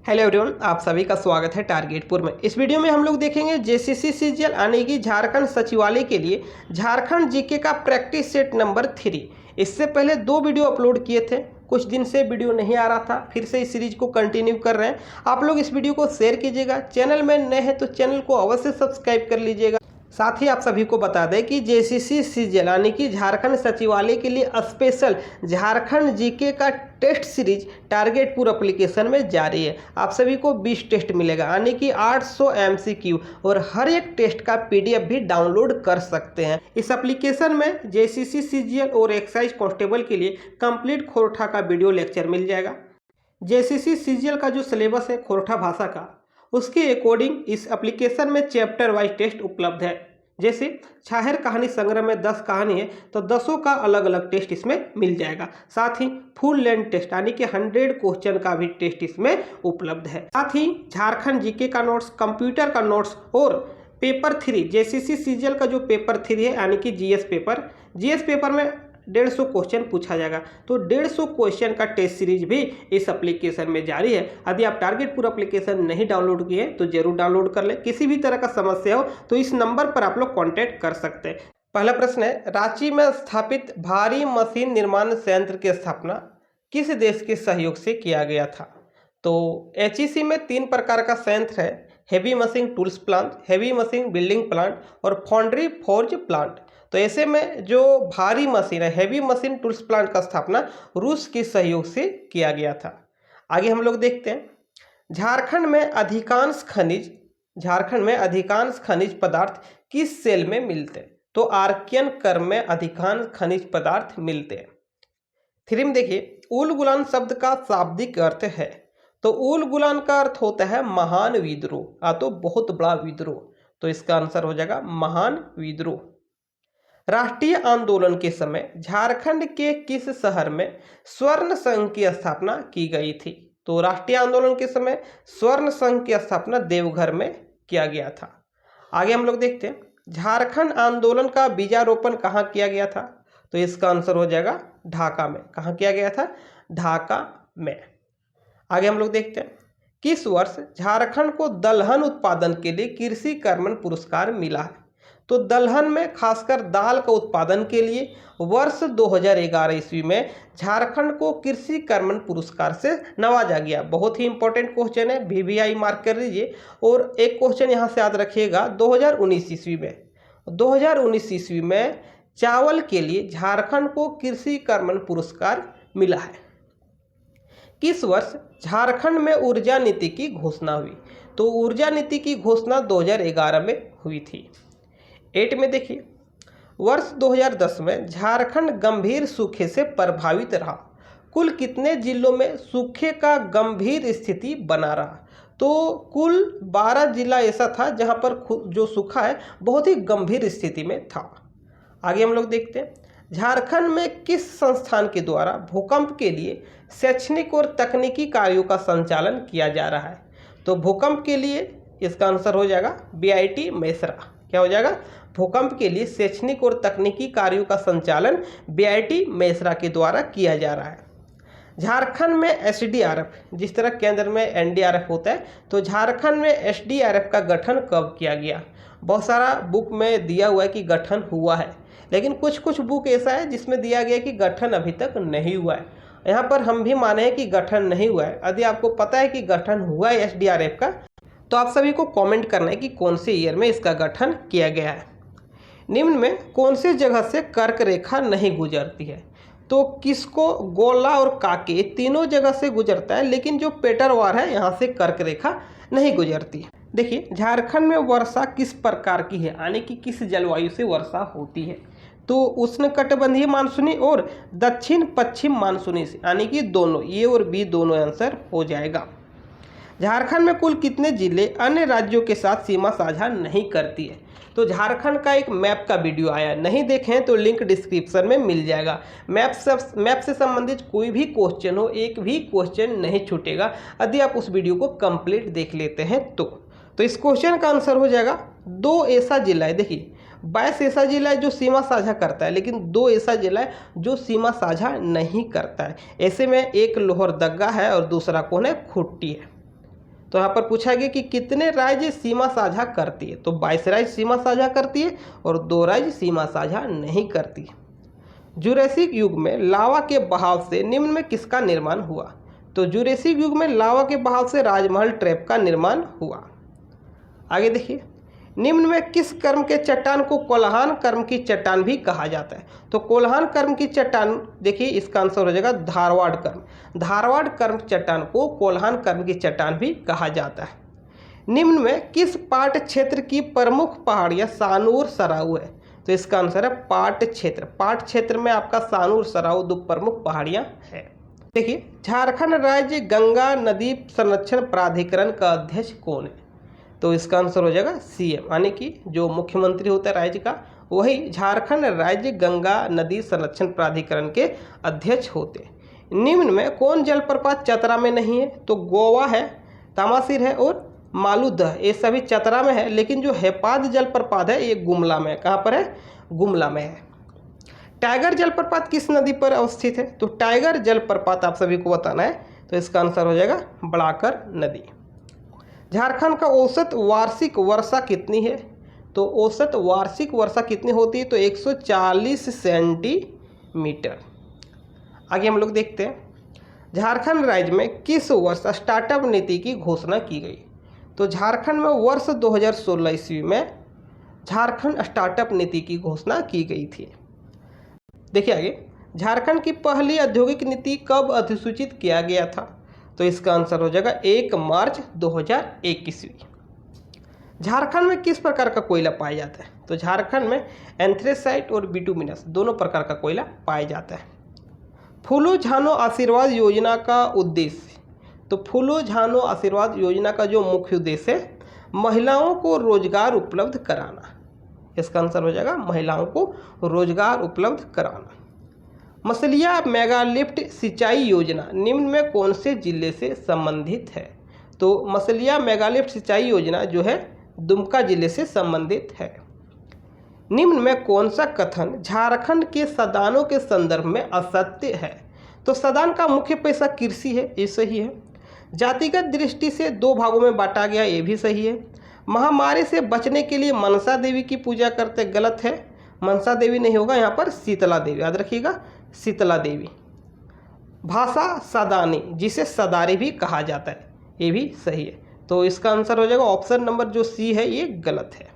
Hello everyone, आप सभी का स्वागत है टारगेटपुर में। इस वीडियो में हम लोग देखेंगे जेसीसी सीजीएल यानी कि झारखंड सचिवालय के लिए झारखंड जीके का प्रैक्टिस सेट नंबर 3। इससे पहले 2 वीडियो अपलोड किए थे, कुछ दिन से वीडियो नहीं आ रहा था, फिर से इस सीरीज को कंटिन्यू कर रहे हैं। आप लोग इस वीडियो को शेयर कीजिएगा, चैनल में नए हैं तो चैनल को अवश्य सब्सक्राइब कर लीजिएगा। साथ ही आप सभी को बता दें कि जेसीसी सीजीएल यानी कि झारखंड सचिवालय के लिए स्पेशल झारखंड जीके का टेस्ट सीरीज टारगेटपुर एप्लीकेशन में जारी है। आप सभी को 20 टेस्ट मिलेगा यानी कि 800 एमसीक्यू और हर एक टेस्ट का पीडीएफ भी डाउनलोड कर सकते हैं। इस एप्लीकेशन में जेसीसी सीजीएल और एक्साइज कांस्टेबल के लिए कंप्लीट खोरठा का वीडियो लेक्चर मिल जाएगा। जेसीसी सीजीएल का जो सिलेबस है खोरठा भाषा का, उसके अकॉर्डिंग इस एप्लीकेशन में चैप्टर वाइज टेस्ट उपलब्ध है। जैसे छाहर कहानी संग्रह में 10 कहानी है तो 10 का अलग अलग टेस्ट इसमें मिल जाएगा। साथ ही फुल लेंथ टेस्ट यानी कि 100 क्वेश्चन का भी टेस्ट इसमें उपलब्ध है। साथ ही झारखंड जीके का नोट्स, कंप्यूटर का नोट्स और पेपर 3 जेसीसी सीजीएल का जो पेपर 3 है यानी कि जीएस पेपर में 150 क्वेश्चन पूछा जाएगा। तो 150 क्वेश्चन का टेस्ट सीरीज भी इस एप्लीकेशन में जारी है। यदि आप टारगेटपुर एप्लीकेशन नहीं डाउनलोड किए तो जरूर डाउनलोड कर लें। किसी भी तरह का समस्या हो तो इस नंबर पर आप लोग कांटेक्ट कर सकते हैं। पहला प्रश्न है, रांची में स्थापित भारी मशीन निर्माण संयंत्र की स्थापना किस देश के सहयोग से किया गया था? तो एचईसी में 3 प्रकार का संयंत्र है, heavy machine tools plant, heavy machine building plant और फाउंड्री फोर्ज प्लांट। तो ऐसे में जो भारी मशीन है, हेवी मशीन टूल्स प्लांट का स्थापना रूस के सहयोग से किया गया था। आगे हम लोग देखते हैं, झारखंड में अधिकांश खनिज पदार्थ किस सेल में मिलते हैं? तो आर्कियन कर्म में अधिकांश खनिज पदार्थ मिलते हैं। 3 में देखिए, उल गुलान शब्द का शाब्दिक अर्थ है। तो उल गुलान का अर्थ होता है महान विद्रोह, तो बहुत बड़ा विद्रोह। तो इसका आंसर हो जाएगा महान विद्रोह। राष्ट्रीय आंदोलन के समय झारखंड के किस शहर में स्वर्ण संघ की स्थापना की गई थी? तो राष्ट्रीय आंदोलन के समय स्वर्ण संघ की स्थापना देवघर में किया गया था। आगे हम लोग देखते हैं, झारखंड आंदोलन का बीजारोपण कहाँ किया गया था? तो इसका आंसर हो जाएगा ढाका में। कहाँ किया गया था? ढाका में। आगे हम लोग देखते हैं, किस वर्ष झारखंड को दलहन उत्पादन के लिए कृषि कर्मण पुरस्कार मिला है? तो दलहन में खासकर दाल का उत्पादन के लिए वर्ष 2011 ईस्वी में झारखंड को कृषि कर्मण पुरस्कार से नवाजा गया। बहुत ही इंपॉर्टेंट क्वेश्चन है, वीवीआई मार्क कर लीजिए। और एक क्वेश्चन यहाँ से याद रखिएगा, 2019 ईस्वी में चावल के लिए झारखंड को कृषि कर्मण पुरस्कार मिला है। किस वर्ष झारखंड में ऊर्जा नीति की घोषणा हुई? तो ऊर्जा नीति की घोषणा 2011 में हुई थी। 8 में देखिए, वर्ष 2010 में झारखंड गंभीर सूखे से प्रभावित रहा। कुल कितने जिलों में सूखे का गंभीर स्थिति बना रहा? तो कुल 12 जिला ऐसा था जहां पर जो सूखा है बहुत ही गंभीर स्थिति में था। आगे हम लोग देखते हैं, झारखंड में किस संस्थान के द्वारा भूकंप के लिए शैक्षणिक और तकनीकी कार्यों का संचालन किया जा रहा है? तो भूकंप के लिए इसका आंसर हो जाएगा बीआईटी मेसरा। क्या हो जाएगा? भूकंप के लिए शैक्षणिक और तकनीकी कार्यों का संचालन बीआईटी मेसरा के द्वारा किया जा रहा है। झारखंड में एसडीआरएफ, जिस तरह केंद्र में एनडीआरएफ होता है, तो झारखंड में एसडीआरएफ का गठन कब किया गया? बहुत सारा बुक में दिया हुआ है कि गठन हुआ है, लेकिन कुछ बुक ऐसा है जिसमें दिया गया कि गठन अभी तक नहीं हुआ है। यहाँ पर हम भी माने हैं कि गठन नहीं हुआ है। यदि आपको पता है कि गठन हुआ है एसडीआरएफ का, तो आप सभी को कमेंट करना है कि कौन से ईयर में इसका गठन किया गया है। निम्न में कौन सी जगह से कर्क रेखा नहीं गुजरती है? तो किसको, गोला और काके तीनों जगह से गुजरता है, लेकिन जो पेटरवार है यहाँ से कर्क रेखा नहीं गुजरती है। देखिए, झारखंड में वर्षा किस प्रकार की है यानी कि किस जलवायु से वर्षा होती है? तो उष्णकटिबंधीय मानसूनी और दक्षिण पश्चिम मानसूनी से, यानी कि दोनों, ए और बी दोनों आंसर हो जाएगा। झारखंड में कुल कितने जिले अन्य राज्यों के साथ सीमा साझा नहीं करती है? तो झारखंड का एक मैप का वीडियो आया, नहीं देखें तो लिंक डिस्क्रिप्शन में मिल जाएगा। मैप से संबंधित कोई भी क्वेश्चन हो, एक भी क्वेश्चन नहीं छूटेगा यदि आप उस वीडियो को कंप्लीट देख लेते हैं तो इस क्वेश्चन का आंसर हो जाएगा 2 ऐसा जिला है। देखिए, 22 ऐसा जिला है जो सीमा साझा करता है, लेकिन 2 ऐसा जिला है जो सीमा साझा नहीं करता है। ऐसे में एक लोहरदगा है और दूसरा कौन है? खूंटी है। तो यहाँ पर पूछा गया कि कितने राज्य सीमा साझा करती है, तो 22 राज्य सीमा साझा करती है और 2 राज्य सीमा साझा नहीं करती। जुरैसिक युग में लावा के बहाव से निम्न में किसका निर्माण हुआ, तो जुरैसिक युग में लावा के बहाव से राजमहल ट्रैप का निर्माण हुआ। आगे देखिए, निम्न में किस कर्म के चट्टान को कोल्हान कर्म की चट्टान भी कहा जाता है, तो कोल्हान कर्म की चट्टान देखिए इसका आंसर हो जाएगा धारवाड़ कर्म। धारवाड़ कर्म चट्टान को कोल्हान कर्म की चट्टान भी कहा जाता है। निम्न में किस पाट क्षेत्र की प्रमुख पहाड़ियाँ सानूर सराऊ है, तो इसका आंसर है पाट क्षेत्र। पाट क्षेत्र में आपका सानूर सराऊ 2 प्रमुख पहाड़ियाँ हैं। देखिए, झारखंड राज्य गंगा नदी संरक्षण प्राधिकरण का अध्यक्ष कौन है, तो इसका आंसर हो जाएगा सीएम, यानी कि जो मुख्यमंत्री होता है राज्य का वही झारखंड राज्य गंगा नदी संरक्षण प्राधिकरण के अध्यक्ष होते हैं। निम्न में कौन जलप्रपात चतरा में नहीं है, तो गोवा है, तामासिर है और मालूदह, ये सभी चतरा में है, लेकिन जो हेपाद जलप्रपात है ये गुमला में है। कहाँ पर है, गुमला में है। टाइगर जलप्रपात किस नदी पर अवस्थित है, तो टाइगर जलप्रपात आप सभी को बताना है, तो इसका आंसर हो जाएगा बड़ाकर नदी। झारखंड का औसत वार्षिक वर्षा कितनी है, तो औसत वार्षिक वर्षा कितनी होती है, तो 140 सेंटीमीटर। आगे हम लोग देखते हैं, झारखंड राज्य में किस वर्ष स्टार्टअप नीति की घोषणा की गई, तो झारखंड में वर्ष 2016 ईस्वी में झारखंड स्टार्टअप नीति की घोषणा की गई थी। देखिए आगे, झारखंड की पहली औद्योगिक नीति कब अधिसूचित किया गया था, तो इसका आंसर हो जाएगा 1 मार्च 2001 ईस्वी। झारखंड में किस प्रकार का कोयला पाया जाता है, तो झारखंड में एंथ्रेसाइट और बिटुमिनस दोनों प्रकार का कोयला पाया जाता है। फूलो झानो आशीर्वाद योजना का उद्देश्य, तो फूलो झानो आशीर्वाद योजना का जो मुख्य उद्देश्य है महिलाओं को रोजगार उपलब्ध कराना। इसका आंसर हो जाएगा महिलाओं को रोजगार उपलब्ध कराना। मसलिया मेगा लिफ्ट सिंचाई योजना निम्न में कौन से जिले से संबंधित है, तो मसलिया मेगा लिफ्ट सिंचाई योजना जो है दुमका जिले से संबंधित है। निम्न में कौन सा कथन झारखंड के सदानों के संदर्भ में असत्य है, तो सदान का मुख्य पेशा कृषि है, ये सही है। जातिगत दृष्टि से 2 भागों में बांटा गया, ये भी सही है। महामारी से बचने के लिए मनसा देवी की पूजा करते, गलत है। मनसा देवी नहीं होगा, यहाँ पर शीतला देवी, याद रखिएगा शीतला देवी। भाषा सदानी जिसे सदारी भी कहा जाता है, ये भी सही है। तो इसका आंसर हो जाएगा ऑप्शन नंबर जो सी है ये गलत है।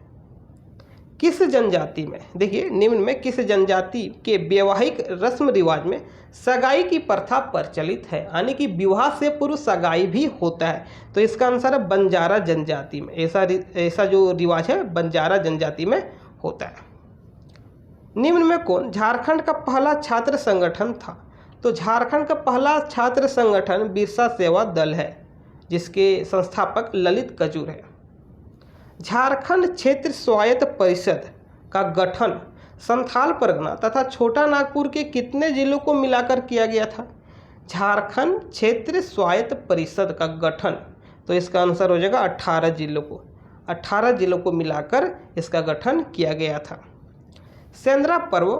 किस जनजाति में, देखिए निम्न में किस जनजाति के वैवाहिक रस्म रिवाज में सगाई की प्रथा प्रचलित है, यानी कि विवाह से पूर्व सगाई भी होता है, तो इसका आंसर है बंजारा जनजाति में। ऐसा जो रिवाज है बंजारा जनजाति में होता है। निम्न में कौन झारखंड का पहला छात्र संगठन था, तो झारखंड का पहला छात्र संगठन बिरसा सेवा दल है, जिसके संस्थापक ललित कजूर है। झारखंड क्षेत्र स्वायत्त परिषद का गठन संथाल परगना तथा छोटा नागपुर के कितने जिलों को मिलाकर किया गया था, झारखंड क्षेत्र स्वायत्त परिषद का गठन, तो इसका आंसर हो जाएगा 18 जिलों को। 18 जिलों को मिलाकर इसका गठन किया गया था। सेंद्रा पर्व,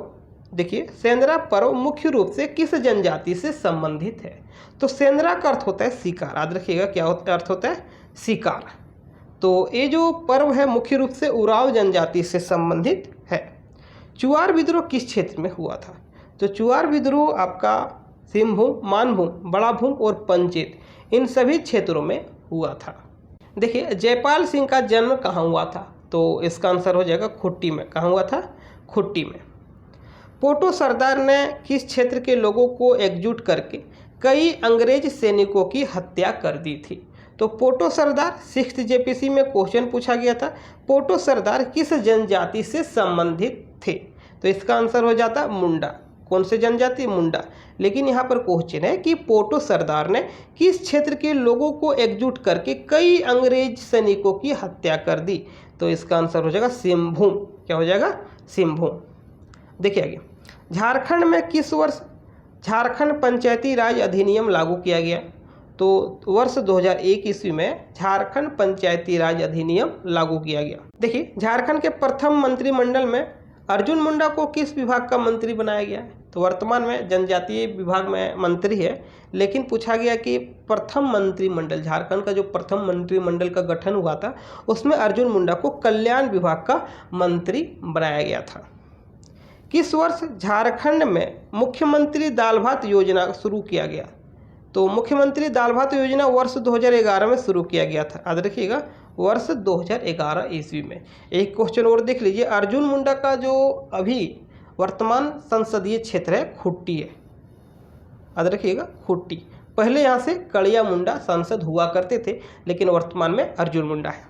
देखिए सेंद्रा पर्व मुख्य रूप से किस जनजाति से संबंधित है, तो सेंद्रा का अर्थ होता है शिकार, याद रखिएगा क्या अर्थ होता है, शिकार। तो ये जो पर्व है मुख्य रूप से उराव जनजाति से संबंधित है। चुआर विद्रोह किस क्षेत्र में हुआ था, तो चुआर विद्रोह आपका सिंहभूम, मानभूम, बड़ा भूम और पंचेत, इन सभी क्षेत्रों में हुआ था। देखिए जयपाल सिंह का जन्म कहाँ हुआ था, तो इसका आंसर हो जाएगा खुट्टी में। कहाँ हुआ था, खुट्टी में। पोटो सरदार ने किस क्षेत्र के लोगों को एकजुट करके कई अंग्रेज सैनिकों की हत्या कर दी थी, तो पोटो सरदार 6th JPC में क्वेश्चन पूछा गया था, पोटो सरदार किस जनजाति से संबंधित थे, तो इसका आंसर हो जाता मुंडा। कौन से जनजाति, मुंडा। लेकिन यहाँ पर क्वेश्चन है कि पोटो सरदार ने किस क्षेत्र के लोगों को एकजुट करके कई अंग्रेज सैनिकों की हत्या कर दी, तो इसका आंसर हो जाएगा सिंहभूम। क्या हो जाएगा, सिंहभूम। देखिए आगे, झारखंड में किस वर्ष झारखंड पंचायती राज अधिनियम लागू किया गया, तो वर्ष 2001 ईस्वी में झारखंड पंचायती राज अधिनियम लागू किया गया। देखिए झारखंड के प्रथम मंत्रिमंडल में अर्जुन मुंडा को किस विभाग का मंत्री बनाया गया है, तो वर्तमान में जनजातीय विभाग में मंत्री है, लेकिन पूछा गया कि प्रथम मंत्रिमंडल, झारखंड का जो प्रथम मंत्रिमंडल का गठन हुआ था उसमें अर्जुन मुंडा को कल्याण विभाग का मंत्री बनाया गया था। किस वर्ष झारखंड में मुख्यमंत्री दाल भात योजना शुरू किया गया? तो मुख्यमंत्री दाल भात योजना वर्ष 2011 में शुरू किया गया था। याद रखिएगा, वर्ष 2011 ईस्वी में। एक क्वेश्चन और देख लीजिए, अर्जुन मुंडा का जो अभी वर्तमान संसदीय क्षेत्र है खुट्टी है। याद रखिएगा, खुट्टी। पहले यहाँ से कड़िया मुंडा सांसद हुआ करते थे, लेकिन वर्तमान में अर्जुन मुंडा है।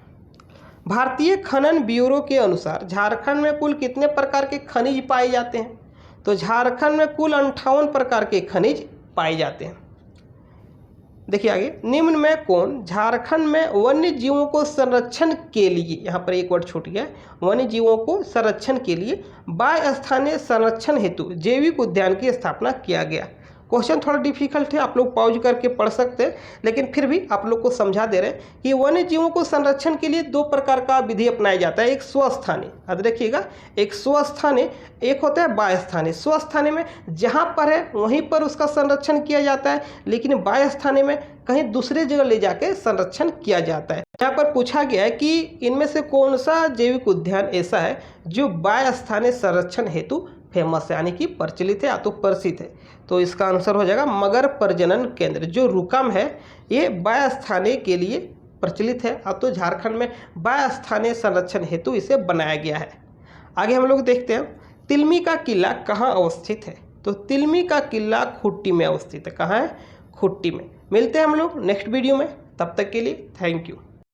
भारतीय खनन ब्यूरो के अनुसार झारखंड में कुल कितने प्रकार के खनिज पाए जाते हैं? तो झारखंड में कुल 58 प्रकार के खनिज पाए जाते हैं। देखिए आगे, निम्न में कौन झारखंड में वन्य जीवों को संरक्षण के लिए, यहाँ पर एक वर्ड छूट गया, वन्य जीवों को संरक्षण के लिए बाह्य स्थानीय संरक्षण हेतु जैविक उद्यान की स्थापना किया गया? क्वेश्चन थोड़ा डिफिकल्ट है, आप लोग पॉज करके पढ़ सकते हैं, लेकिन फिर भी आप लोग को समझा दे रहे हैं कि वन्य जीवों को संरक्षण के लिए 2 प्रकार का विधि अपनाया जाता है। एक स्वस्थानीय, याद रखिएगा, एक स्वस्थानीय, एक होता है बाह्य स्थानीय। स्वस्थानीय में जहाँ पर है वहीं पर उसका संरक्षण किया जाता है, लेकिन बाह्य स्थानीय में कहीं दूसरे जगह ले जाकर संरक्षण किया जाता है। यहाँ पर पूछा गया है कि इनमें से कौन सा जैविक उद्यान ऐसा है जो बाह्य स्थानीय संरक्षण हेतु फेमस है, यानी कि प्रचलित है या तो प्रसिद्ध है। तो इसका आंसर हो जाएगा मगर प्रजनन केंद्र जो रुकम है, ये बाह्य स्थानीय के लिए प्रचलित है। अब तो झारखंड में बाह्य स्थानीय संरक्षण हेतु इसे बनाया गया है। आगे हम लोग देखते हैं, तिलमी का किला कहाँ अवस्थित है? तो तिलमी का किला खुट्टी में अवस्थित है। कहाँ है? खुट्टी में। मिलते हैं हम लोग नेक्स्ट वीडियो में, तब तक के लिए थैंक यू।